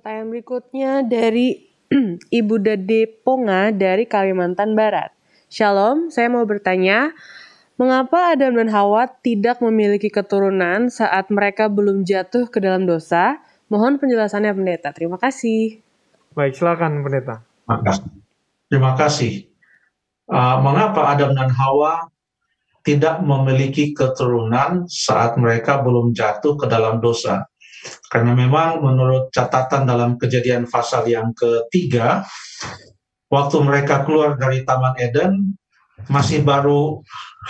Pertanyaan berikutnya dari Ibu Dede Ponga dari Kalimantan Barat. Shalom, saya mau bertanya, mengapa Adam dan Hawa tidak memiliki keturunan saat mereka belum jatuh ke dalam dosa? Mohon penjelasannya, Pendeta. Terima kasih. Baik, silakan Pendeta. Terima kasih. Mengapa Adam dan Hawa tidak memiliki keturunan saat mereka belum jatuh ke dalam dosa? Karena memang menurut catatan dalam Kejadian pasal yang ketiga, waktu mereka keluar dari Taman Eden, masih baru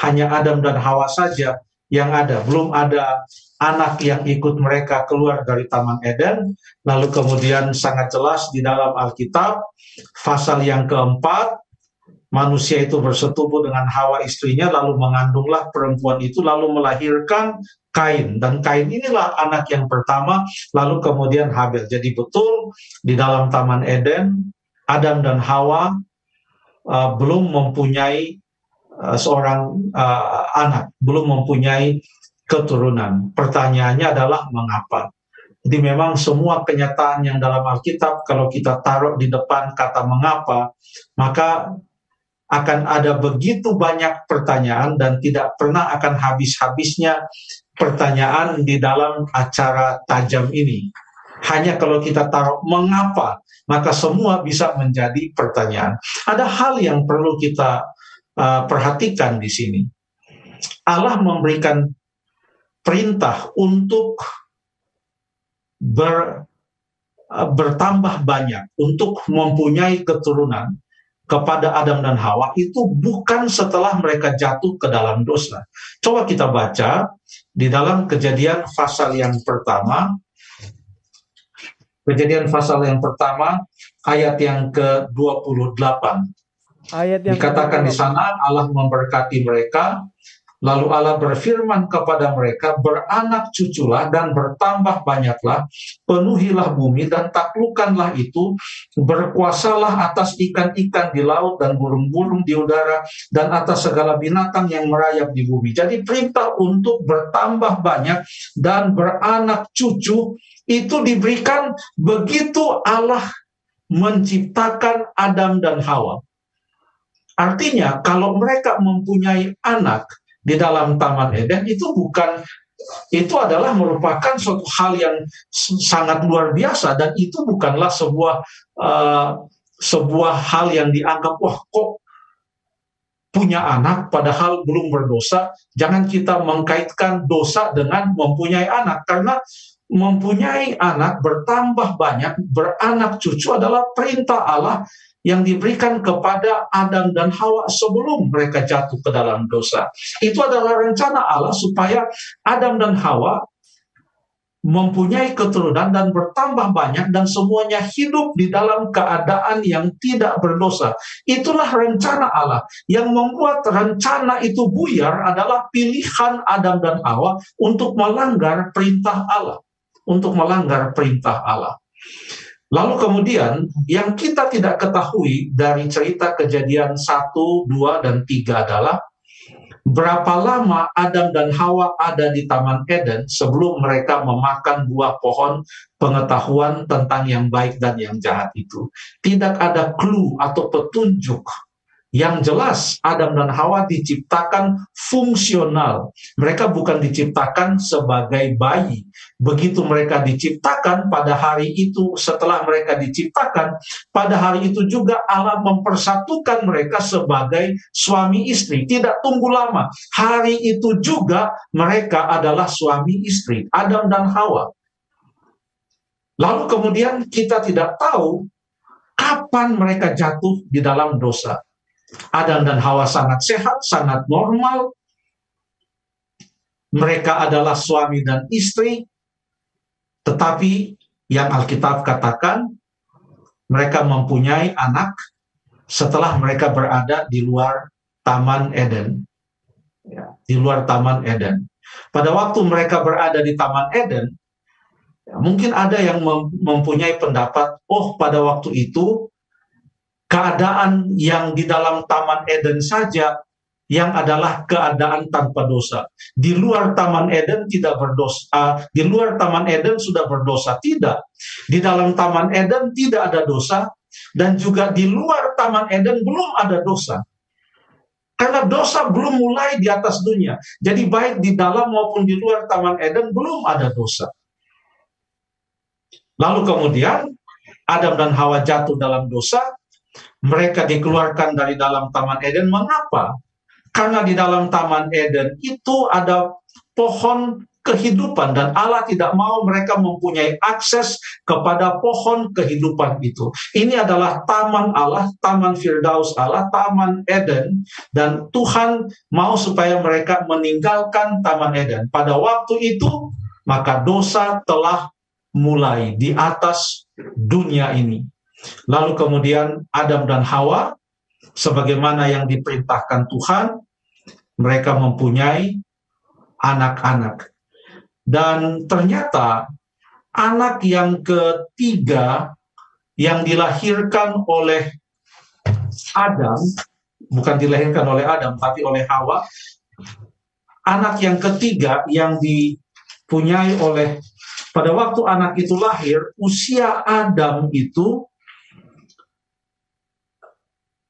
hanya Adam dan Hawa saja yang ada. Belum ada anak yang ikut mereka keluar dari Taman Eden. Lalu kemudian sangat jelas di dalam Alkitab, pasal yang keempat, manusia itu bersetubuh dengan Hawa istrinya, lalu mengandunglah perempuan itu, lalu melahirkan Kain. Dan Kain inilah anak yang pertama, lalu kemudian Habel. Jadi betul, di dalam Taman Eden, Adam dan Hawa belum mempunyai seorang anak, belum mempunyai keturunan. Pertanyaannya adalah mengapa? Jadi memang semua kenyataan yang dalam Alkitab, kalau kita taruh di depan kata mengapa, maka akan ada begitu banyak pertanyaan dan tidak pernah akan habis-habisnya pertanyaan di dalam acara tajam ini. Hanya kalau kita taruh mengapa, maka semua bisa menjadi pertanyaan. Ada hal yang perlu kita perhatikan di sini. Allah memberikan perintah untuk bertambah banyak, untuk mempunyai keturunan kepada Adam dan Hawa itu bukan setelah mereka jatuh ke dalam dosa. Coba kita baca di dalam Kejadian pasal yang pertama. Kejadian pasal yang pertama ayat yang ke-28. Dikatakan di sana Allah memberkati mereka, lalu Allah berfirman kepada mereka, beranak cuculah dan bertambah banyaklah, penuhilah bumi dan taklukkanlah itu, berkuasalah atas ikan-ikan di laut dan burung-burung di udara dan atas segala binatang yang merayap di bumi. Jadi perintah untuk bertambah banyak dan beranak cucu itu diberikan begitu Allah menciptakan Adam dan Hawa. Artinya kalau mereka mempunyai anak di dalam Taman Eden itu adalah merupakan suatu hal yang sangat luar biasa, dan itu bukanlah sebuah hal yang dianggap wah kok punya anak padahal belum berdosa. Jangan kita mengkaitkan dosa dengan mempunyai anak, karena mempunyai anak, bertambah banyak, beranak cucu adalah perintah Allah yang diberikan kepada Adam dan Hawa sebelum mereka jatuh ke dalam dosa. Itu adalah rencana Allah supaya Adam dan Hawa mempunyai keturunan dan bertambah banyak dan semuanya hidup di dalam keadaan yang tidak berdosa. Itulah rencana Allah. Yang membuat rencana itu buyar adalah pilihan Adam dan Hawa untuk melanggar perintah Allah. Lalu kemudian yang kita tidak ketahui dari cerita Kejadian 1, 2, dan 3 adalah berapa lama Adam dan Hawa ada di Taman Eden sebelum mereka memakan buah pohon pengetahuan tentang yang baik dan yang jahat itu. Tidak ada clue atau petunjuk. Yang jelas Adam dan Hawa diciptakan fungsional. Mereka bukan diciptakan sebagai bayi. Begitu mereka diciptakan, pada hari itu setelah mereka diciptakan, pada hari itu juga Allah mempersatukan mereka sebagai suami istri. Tidak tunggu lama. Hari itu juga mereka adalah suami istri, Adam dan Hawa. Lalu kemudian kita tidak tahu kapan mereka jatuh di dalam dosa. Adam dan Hawa sangat sehat, sangat normal. Mereka adalah suami dan istri. Tetapi yang Alkitab katakan, mereka mempunyai anak setelah mereka berada di luar Taman Eden. Di luar Taman Eden. Pada waktu mereka berada di Taman Eden, mungkin ada yang mempunyai pendapat, oh pada waktu itu keadaan yang di dalam Taman Eden saja yang adalah keadaan tanpa dosa. Di luar Taman Eden tidak berdosa, di luar Taman Eden sudah berdosa, tidak. Di dalam Taman Eden tidak ada dosa, dan juga di luar Taman Eden belum ada dosa. Karena dosa belum mulai di atas dunia. Jadi baik di dalam maupun di luar Taman Eden belum ada dosa. Lalu kemudian Adam dan Hawa jatuh dalam dosa, mereka dikeluarkan dari dalam Taman Eden. Mengapa? Karena di dalam Taman Eden itu ada pohon kehidupan, dan Allah tidak mau mereka mempunyai akses kepada pohon kehidupan itu. Ini adalah taman Allah, taman Firdaus Allah, Taman Eden, dan Tuhan mau supaya mereka meninggalkan Taman Eden. Pada waktu itu, maka dosa telah mulai di atas dunia ini. Lalu kemudian Adam dan Hawa, sebagaimana yang diperintahkan Tuhan, mereka mempunyai anak-anak. Dan ternyata anak yang ketiga yang dilahirkan oleh Adam, bukan dilahirkan oleh Adam, tapi oleh Hawa, anak yang ketiga yang dipunyai oleh, pada waktu anak itu lahir, usia Adam itu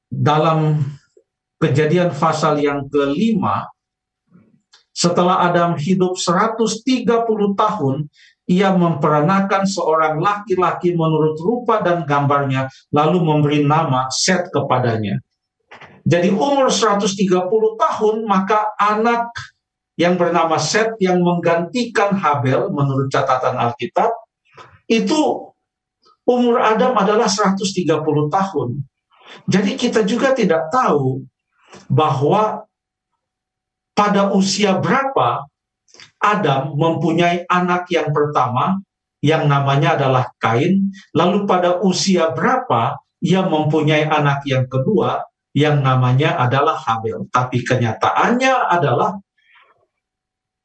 dalam Kejadian pasal yang ke-5, setelah Adam hidup 130 tahun, ia memperanakan seorang laki-laki menurut rupa dan gambarnya, lalu memberi nama Set kepadanya. Jadi umur 130 tahun, maka anak yang bernama Set yang menggantikan Habel menurut catatan Alkitab, itu umur Adam adalah 130 tahun. Jadi kita juga tidak tahu bahwa pada usia berapa Adam mempunyai anak yang pertama yang namanya adalah Kain, lalu pada usia berapa ia mempunyai anak yang kedua yang namanya adalah Habel. Tapi kenyataannya adalah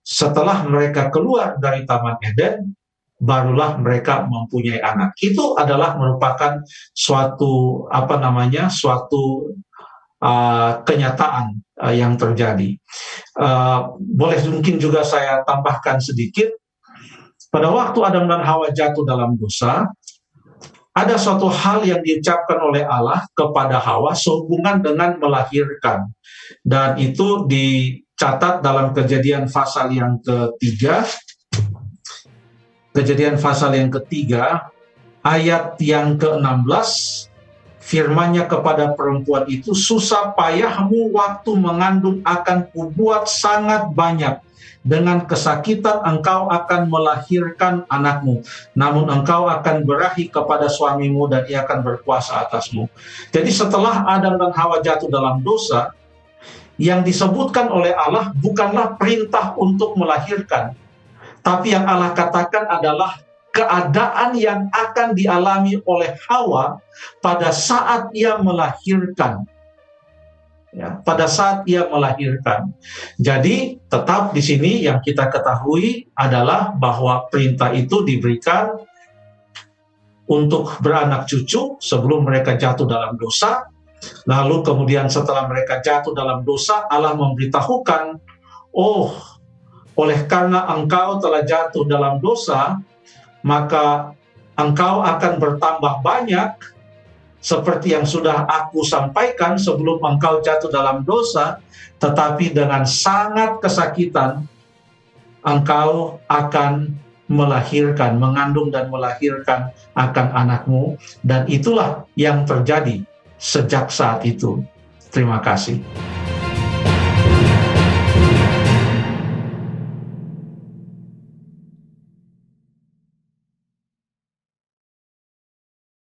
setelah mereka keluar dari Taman Eden, barulah mereka mempunyai anak. Itu adalah merupakan suatu suatu kenyataan yang terjadi. Boleh mungkin juga saya tambahkan sedikit. Pada waktu Adam dan Hawa jatuh dalam dosa, ada suatu hal yang diucapkan oleh Allah kepada Hawa sehubungan dengan melahirkan. Dan itu dicatat dalam Kejadian pasal yang ketiga. Kejadian pasal yang ketiga, ayat yang ke-16, firman-Nya kepada perempuan itu, susah payahmu waktu mengandung akan kubuat sangat banyak. Dengan kesakitan engkau akan melahirkan anakmu. Namun engkau akan berahi kepada suamimu dan ia akan berkuasa atasmu. Jadi setelah Adam dan Hawa jatuh dalam dosa, yang disebutkan oleh Allah bukanlah perintah untuk melahirkan. Tapi yang Allah katakan adalah keadaan yang akan dialami oleh Hawa pada saat ia melahirkan. Ya, pada saat ia melahirkan. Jadi tetap di sini yang kita ketahui adalah bahwa perintah itu diberikan untuk beranak cucu sebelum mereka jatuh dalam dosa. Lalu kemudian setelah mereka jatuh dalam dosa, Allah memberitahukan, oh, oleh karena engkau telah jatuh dalam dosa, maka engkau akan bertambah banyak, seperti yang sudah aku sampaikan sebelum engkau jatuh dalam dosa, tetapi dengan sangat kesakitan, engkau akan melahirkan, mengandung dan melahirkan akan anakmu, dan itulah yang terjadi sejak saat itu. Terima kasih.